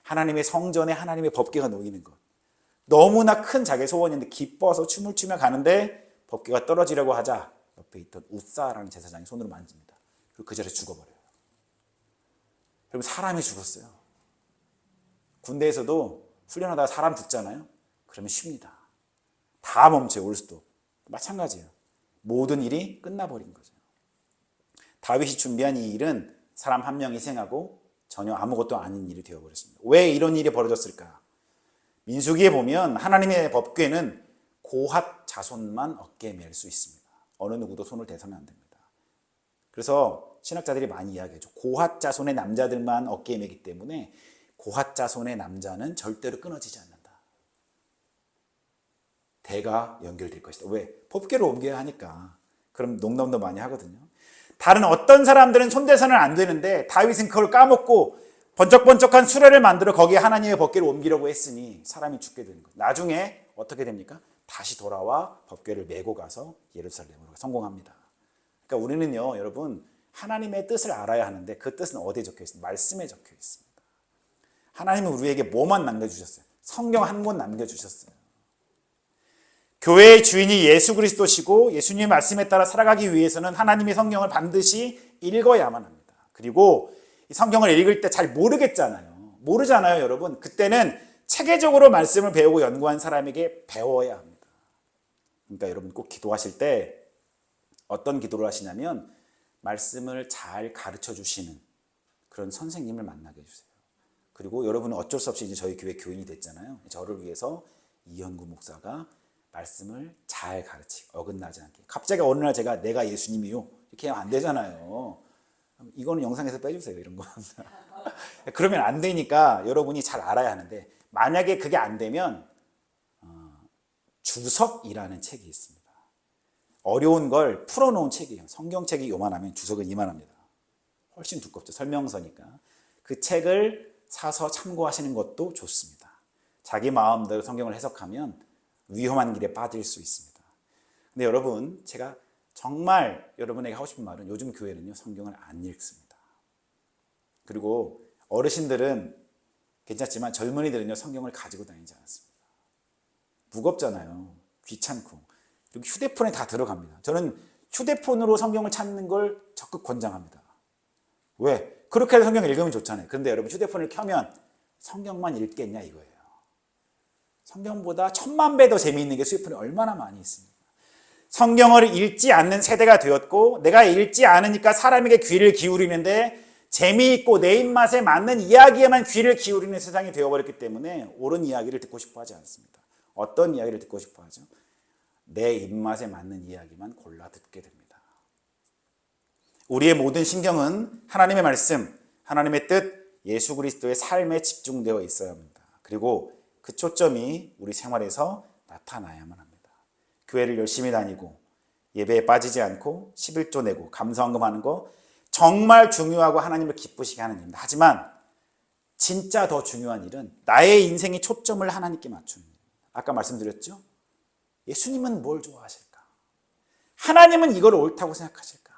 하나님의 성전에 하나님의 법궤가 놓이는 것. 너무나 큰 자기의 소원인데 기뻐서 춤을 추며 가는데 법궤가 떨어지려고 하자 옆에 있던 우사라는 제사장이 손으로 만집니다. 그리고 그 자리에 죽어버려요. 그리고 사람이 죽었어요. 군대에서도 훈련하다가 사람 죽잖아요. 그러면 쉽니다. 다 멈춰요. 올스톱. 마찬가지예요. 모든 일이 끝나버린 거죠. 다윗이 준비한 이 일은 사람 한 명 희생하고 전혀 아무것도 아닌 일이 되어버렸습니다. 왜 이런 일이 벌어졌을까? 민수기에 보면 하나님의 법궤는 고핫 자손만 어깨에 맬 수 있습니다. 어느 누구도 손을 대서는 안 됩니다. 그래서 신학자들이 많이 이야기하죠. 고핫 자손의 남자들만 어깨에 매기 때문에 고핫 자손의 남자는 절대로 끊어지지 않는다. 대가 연결될 것이다. 왜? 법궤로 옮겨야 하니까. 그럼 농담도 많이 하거든요. 다른 어떤 사람들은 손대서는 안 되는데 다윗은 그걸 까먹고 번쩍번쩍한 수레를 만들어 거기에 하나님의 법궤를 옮기려고 했으니 사람이 죽게 되는 거예요. 나중에 어떻게 됩니까? 다시 돌아와 법궤를 메고 가서 예루살렘으로 성공합니다. 그러니까 우리는요, 여러분, 하나님의 뜻을 알아야 하는데 그 뜻은 어디에 적혀 있습니까? 말씀에 적혀 있습니다. 하나님은 우리에게 뭐만 남겨주셨어요? 성경 한 권 남겨주셨어요. 교회의 주인이 예수 그리스도시고 예수님의 말씀에 따라 살아가기 위해서는 하나님의 성경을 반드시 읽어야만 합니다. 그리고 이 성경을 읽을 때 잘 모르겠잖아요. 모르잖아요, 여러분. 그때는 체계적으로 말씀을 배우고 연구한 사람에게 배워야 합니다. 그러니까 여러분 꼭 기도하실 때 어떤 기도를 하시냐면 말씀을 잘 가르쳐 주시는 그런 선생님을 만나게 해주세요. 그리고 여러분은 어쩔 수 없이 이제 저희 교회 교인이 됐잖아요. 저를 위해서 이현구 목사가 말씀을 잘 가르치고 어긋나지 않게. 갑자기 어느 날 제가 내가 예수님이요 이렇게 하면 안 되잖아요. 이거는 영상에서 빼주세요, 이런 거. 그러면 안 되니까 여러분이 잘 알아야 하는데, 만약에 그게 안 되면 주석이라는 책이 있습니다. 어려운 걸 풀어놓은 책이에요. 성경책이 요만하면 주석은 이만합니다. 훨씬 두껍죠. 설명서니까. 그 책을 사서 참고하시는 것도 좋습니다. 자기 마음대로 성경을 해석하면 위험한 길에 빠질 수 있습니다. 근데 여러분, 제가 정말 여러분에게 하고 싶은 말은 요즘 교회는요, 성경을 안 읽습니다. 그리고 어르신들은 괜찮지만 젊은이들은요, 성경을 가지고 다니지 않습니다. 무겁잖아요. 귀찮고. 그리고 휴대폰에 다 들어갑니다. 저는 휴대폰으로 성경을 찾는 걸 적극 권장합니다. 왜? 그렇게 해서 성경을 읽으면 좋잖아요. 그런데 여러분, 휴대폰을 켜면 성경만 읽겠냐 이거예요. 성경보다 1000만 배 더 재미있는 게 휴대폰에 얼마나 많이 있습니까? 성경을 읽지 않는 세대가 되었고, 내가 읽지 않으니까 사람에게 귀를 기울이는데 재미있고 내 입맛에 맞는 이야기에만 귀를 기울이는 세상이 되어버렸기 때문에 옳은 이야기를 듣고 싶어 하지 않습니다. 어떤 이야기를 듣고 싶어 하죠? 내 입맛에 맞는 이야기만 골라 듣게 됩니다. 우리의 모든 신경은 하나님의 말씀, 하나님의 뜻, 예수 그리스도의 삶에 집중되어 있어야 합니다. 그리고 그 초점이 우리 생활에서 나타나야만 합니다. 교회를 열심히 다니고 예배에 빠지지 않고 11조 내고 감사헌금 하는 거 정말 중요하고 하나님을 기쁘시게 하는 일입니다. 하지만 진짜 더 중요한 일은 나의 인생의 초점을 하나님께 맞추는 일입니다. 아까 말씀드렸죠? 예수님은 뭘 좋아하실까? 하나님은 이걸 옳다고 생각하실까?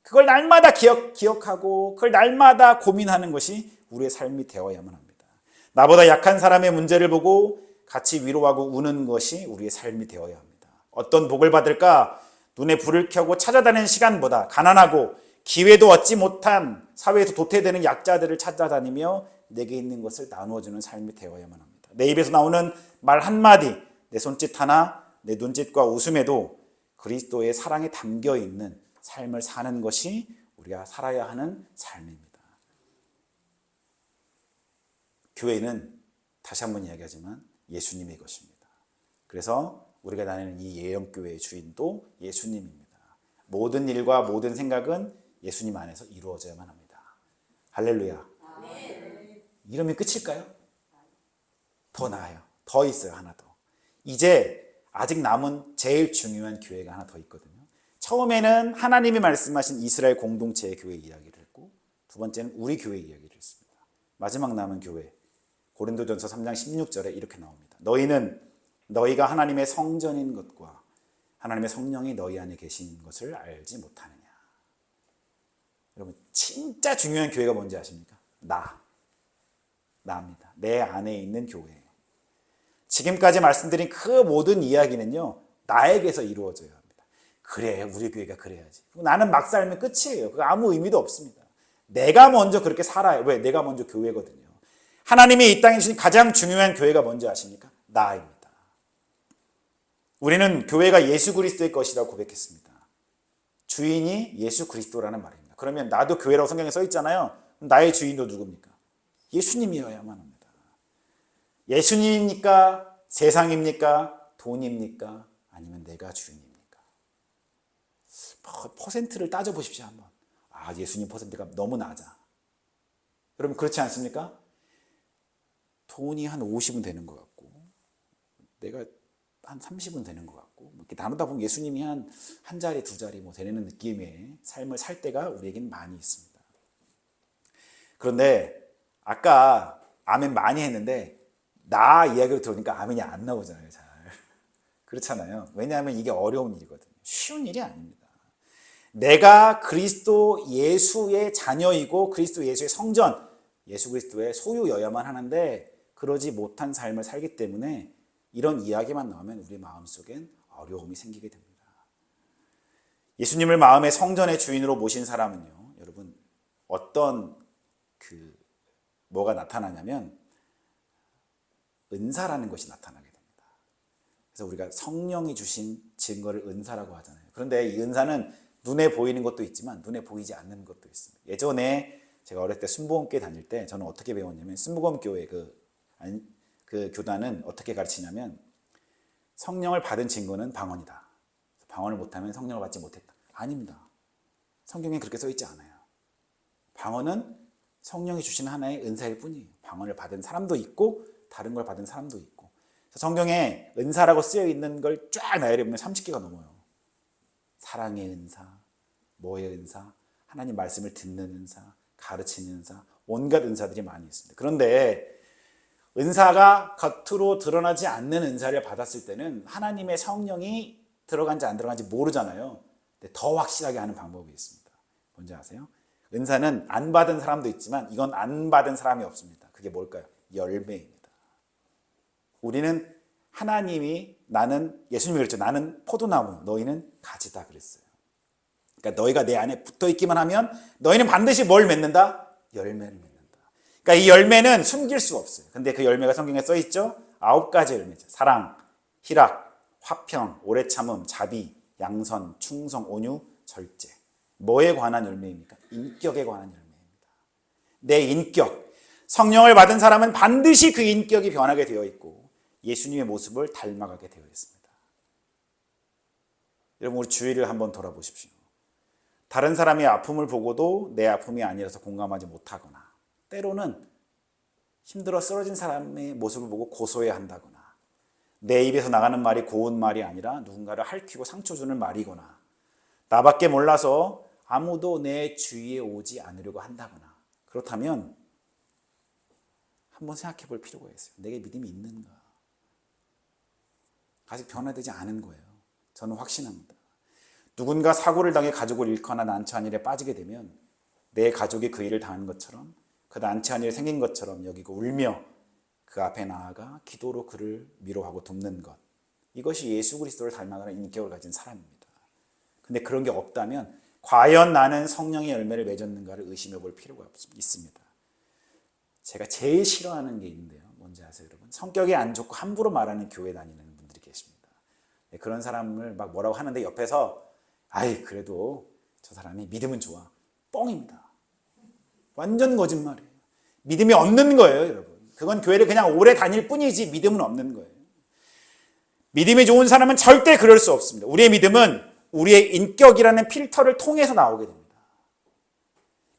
그걸 날마다 기억하고 그걸 날마다 고민하는 것이 우리의 삶이 되어야만 합니다. 나보다 약한 사람의 문제를 보고 같이 위로하고 우는 것이 우리의 삶이 되어야 합니다. 어떤 복을 받을까? 눈에 불을 켜고 찾아다니는 시간보다 가난하고 기회도 얻지 못한 사회에서 도태되는 약자들을 찾아다니며 내게 있는 것을 나누어주는 삶이 되어야만 합니다. 내 입에서 나오는 말 한마디, 내 손짓 하나, 내 눈짓과 웃음에도 그리스도의 사랑이 담겨있는 삶을 사는 것이 우리가 살아야 하는 삶입니다. 교회는 다시 한번 이야기하지만 예수님의 것입니다. 그래서 우리가 다니는 이 예영교회의 주인도 예수님입니다. 모든 일과 모든 생각은 예수님 안에서 이루어져야만 합니다. 할렐루야. 아멘. 이러면 끝일까요? 더 나아요. 더 있어요. 하나 더. 이제 아직 남은 제일 중요한 교회가 하나 더 있거든요. 처음에는 하나님이 말씀하신 이스라엘 공동체의 교회 이야기를 했고, 두 번째는 우리 교회 이야기를 했습니다. 마지막 남은 교회, 고린도전서 3장 16절에 이렇게 나옵니다. 너희는 너희가 하나님의 성전인 것과 하나님의 성령이 너희 안에 계신 것을 알지 못하느냐. 여러분, 진짜 중요한 교회가 뭔지 아십니까? 나입니다. 내 안에 있는 교회. 지금까지 말씀드린 그 모든 이야기는요, 나에게서 이루어져야 합니다. 그래, 우리 교회가 그래야지. 나는 막 살면 끝이에요. 그거 아무 의미도 없습니다. 내가 먼저 그렇게 살아요. 왜? 내가 먼저 교회거든요. 하나님이 이 땅에 주신 가장 중요한 교회가 뭔지 아십니까? 나입니다. 우리는 교회가 예수 그리스도의 것이라고 고백했습니다. 주인이 예수 그리스도라는 말입니다. 그러면 나도 교회라고 성경에 써 있잖아요. 나의 주인도 누굽니까? 예수님이어야만 합니다. 예수님입니까? 세상입니까? 돈입니까? 아니면 내가 주인입니까? 퍼센트를 따져보십시오 한번. 예수님 퍼센트가 너무 낮아. 여러분 그렇지 않습니까? 돈이 한 50은 되는 것 같고 내가 한 30은 되는 것 같고 이렇게 나누다 보면 예수님이 한 자리 두 자리 되는 느낌의 삶을 살 때가 우리에겐 많이 있습니다. 그런데 아까 아멘 많이 했는데 나 이야기를 들으니까 아멘이 안 나오잖아요. 잘 그렇잖아요. 왜냐하면 이게 어려운 일이거든요. 쉬운 일이 아닙니다. 내가 그리스도 예수의 자녀이고 그리스도 예수의 성전, 예수 그리스도의 소유여야만 하는데 그러지 못한 삶을 살기 때문에 이런 이야기만 나오면 우리 마음속엔 어려움이 생기게 됩니다. 예수님을 마음의 성전의 주인으로 모신 사람은요, 여러분 어떤 뭐가 나타나냐면 은사라는 것이 나타나게 됩니다. 그래서 우리가 성령이 주신 증거를 은사라고 하잖아요. 그런데 이 은사는 눈에 보이는 것도 있지만 눈에 보이지 않는 것도 있습니다. 예전에 제가 어렸을 때 순복음교회 다닐 때 저는 어떻게 배웠냐면 순복음교회 그 교단은 어떻게 가르치냐면 성령을 받은 증거는 방언이다. 방언을 못하면 성령을 받지 못했다. 아닙니다. 성경에 그렇게 써 있지 않아요. 방언은 성령이 주시는 하나의 은사일 뿐이에요. 방언을 받은 사람도 있고 다른 걸 받은 사람도 있고. 성경에 은사라고 쓰여 있는 걸 쫙 나열해보면 30개가 넘어요. 사랑의 은사, 뭐의 은사, 하나님 말씀을 듣는 은사, 가르치는 은사, 온갖 은사들이 많이 있습니다. 그런데 은사가 겉으로 드러나지 않는 은사를 받았을 때는 하나님의 성령이 들어간지 안 들어간지 모르잖아요. 근데 더 확실하게 하는 방법이 있습니다. 뭔지 아세요? 은사는 안 받은 사람도 있지만 이건 안 받은 사람이 없습니다. 그게 뭘까요? 열매입니다. 우리는 하나님이 예수님이 그랬죠. 나는 포도나무, 너희는 가지다 그랬어요. 그러니까 너희가 내 안에 붙어있기만 하면 너희는 반드시 뭘 맺는다? 열매를 맺는다. 그러니까 이 열매는 숨길 수가 없어요. 근데 그 열매가 성경에 써있죠. 9가지 열매죠. 사랑, 희락, 화평, 오래 참음, 자비, 양선, 충성, 온유, 절제. 뭐에 관한 열매입니까? 인격에 관한 열매입니다. 내 인격. 성령을 받은 사람은 반드시 그 인격이 변하게 되어 있고 예수님의 모습을 닮아가게 되어 있습니다. 여러분 우리 주위를 한번 돌아보십시오. 다른 사람의 아픔을 보고도 내 아픔이 아니라서 공감하지 못하거나 때로는 힘들어 쓰러진 사람의 모습을 보고 고소해야 한다거나 내 입에서 나가는 말이 고운 말이 아니라 누군가를 핥히고 상처 주는 말이거나 나밖에 몰라서 아무도 내 주위에 오지 않으려고 한다거나 그렇다면 한번 생각해 볼 필요가 있어요. 내게 믿음이 있는가? 아직 변화되지 않은 거예요. 저는 확신합니다. 누군가 사고를 당해 가족을 잃거나 난처한 일에 빠지게 되면 내 가족이 그 일을 당한 것처럼 그 난처한 일이 생긴 것처럼 여기고 울며 그 앞에 나아가 기도로 그를 위로하고 돕는 것. 이것이 예수 그리스도를 닮아가는 인격을 가진 사람입니다. 근데 그런 게 없다면 과연 나는 성령의 열매를 맺었는가를 의심해 볼 필요가 있습니다. 제가 제일 싫어하는 게 있는데요. 뭔지 아세요, 여러분? 성격이 안 좋고 함부로 말하는 교회 다니는 분들이 계십니다. 그런 사람을 막 뭐라고 하는데 옆에서 그래도 저 사람이 믿음은 좋아. 뻥입니다. 완전 거짓말이에요. 믿음이 없는 거예요, 여러분. 그건 교회를 그냥 오래 다닐 뿐이지 믿음은 없는 거예요. 믿음이 좋은 사람은 절대 그럴 수 없습니다. 우리의 믿음은 우리의 인격이라는 필터를 통해서 나오게 됩니다.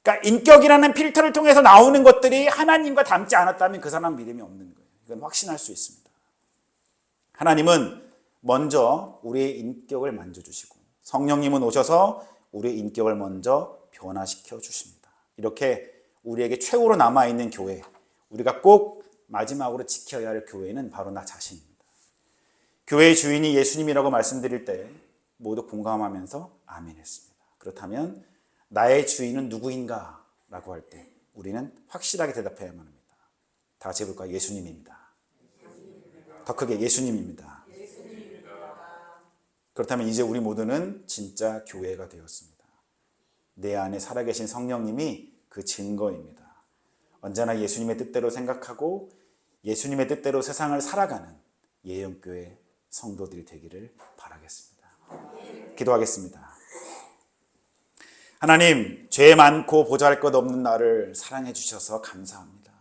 그러니까 인격이라는 필터를 통해서 나오는 것들이 하나님과 닮지 않았다면 그 사람은 믿음이 없는 거예요. 이건 확신할 수 있습니다. 하나님은 먼저 우리의 인격을 만져주시고 성령님은 오셔서 우리의 인격을 먼저 변화시켜 주십니다. 이렇게 우리에게 최후로 남아있는 교회, 우리가 꼭 마지막으로 지켜야 할 교회는 바로 나 자신입니다. 교회의 주인이 예수님이라고 말씀드릴 때 모두 공감하면서 아멘 했습니다. 그렇다면 나의 주인은 누구인가? 라고 할 때 우리는 확실하게 대답해야만 합니다. 다 같이 해볼까요? 예수님입니다. 더 크게 예수님입니다. 그렇다면 이제 우리 모두는 진짜 교회가 되었습니다. 내 안에 살아계신 성령님이 그 증거입니다. 언제나 예수님의 뜻대로 생각하고 예수님의 뜻대로 세상을 살아가는 예영교회 성도들이 되기를 바라겠습니다. 기도하겠습니다. 하나님, 죄 많고 보잘것없는 나를 사랑해 주셔서 감사합니다.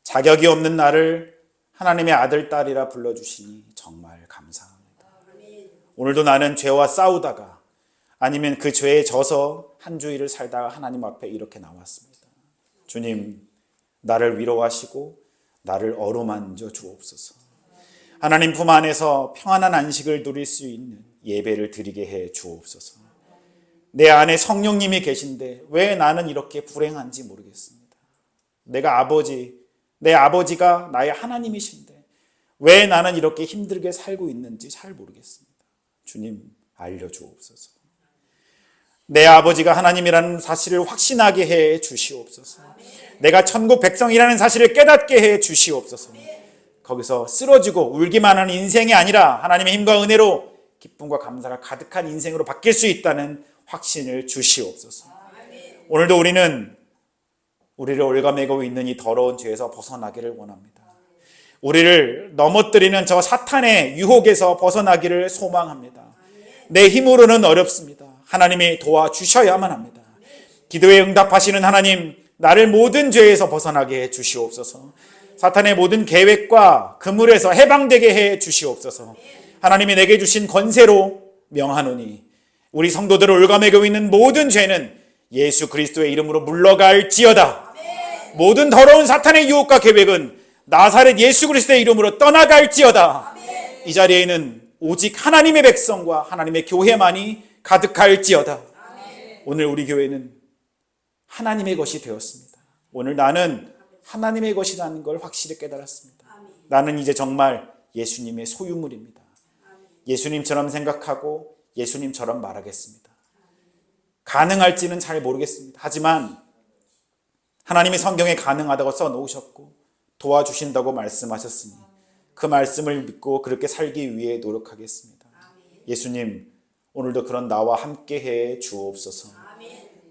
자격이 없는 나를 하나님의 아들, 딸이라 불러주시니 정말 감사합니다. 오늘도 나는 죄와 싸우다가 아니면 그 죄에 져서 한 주일을 살다가 하나님 앞에 이렇게 나왔습니다. 주님, 나를 위로하시고 나를 어루만져 주옵소서. 하나님 품 안에서 평안한 안식을 누릴 수 있는 예배를 드리게 해 주옵소서. 내 안에 성령님이 계신데 왜 나는 이렇게 불행한지 모르겠습니다. 내 아버지가 나의 하나님이신데 왜 나는 이렇게 힘들게 살고 있는지 잘 모르겠습니다. 주님, 알려주옵소서. 내 아버지가 하나님이라는 사실을 확신하게 해 주시옵소서. 내가 천국 백성이라는 사실을 깨닫게 해 주시옵소서. 거기서 쓰러지고 울기만 하는 인생이 아니라 하나님의 힘과 은혜로 기쁨과 감사가 가득한 인생으로 바뀔 수 있다는 확신을 주시옵소서. 오늘도 우리를 올가매고 있는 이 더러운 죄에서 벗어나기를 원합니다. 우리를 넘어뜨리는 저 사탄의 유혹에서 벗어나기를 소망합니다. 내 힘으로는 어렵습니다. 하나님이 도와주셔야만 합니다. 기도에 응답하시는 하나님, 나를 모든 죄에서 벗어나게 해 주시옵소서. 사탄의 모든 계획과 그물에서 해방되게 해 주시옵소서. 하나님이 내게 주신 권세로 명하노니 우리 성도들을 올가매고 있는 모든 죄는 예수 그리스도의 이름으로 물러갈지어다. 모든 더러운 사탄의 유혹과 계획은 나사렛 예수 그리스도의 이름으로 떠나갈지어다. 이 자리에는 오직 하나님의 백성과 하나님의 교회만이 가득할지어다. 오늘 우리 교회는 하나님의 것이 되었습니다. 오늘 나는 하나님의 것이라는 걸 확실히 깨달았습니다. 나는 이제 정말 예수님의 소유물입니다. 예수님처럼 생각하고 예수님처럼 말하겠습니다. 가능할지는 잘 모르겠습니다. 하지만 하나님이 성경에 가능하다고 써놓으셨고 도와주신다고 말씀하셨으니 그 말씀을 믿고 그렇게 살기 위해 노력하겠습니다. 예수님, 오늘도 그런 나와 함께해 주옵소서.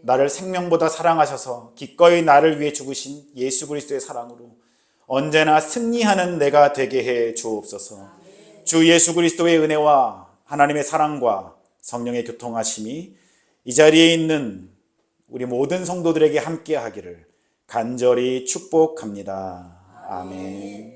나를 생명보다 사랑하셔서 기꺼이 나를 위해 죽으신 예수 그리스도의 사랑으로 언제나 승리하는 내가 되게 해 주옵소서. 주 예수 그리스도의 은혜와 하나님의 사랑과 성령의 교통하심이 이 자리에 있는 우리 모든 성도들에게 함께하기를 간절히 축복합니다. 아멘.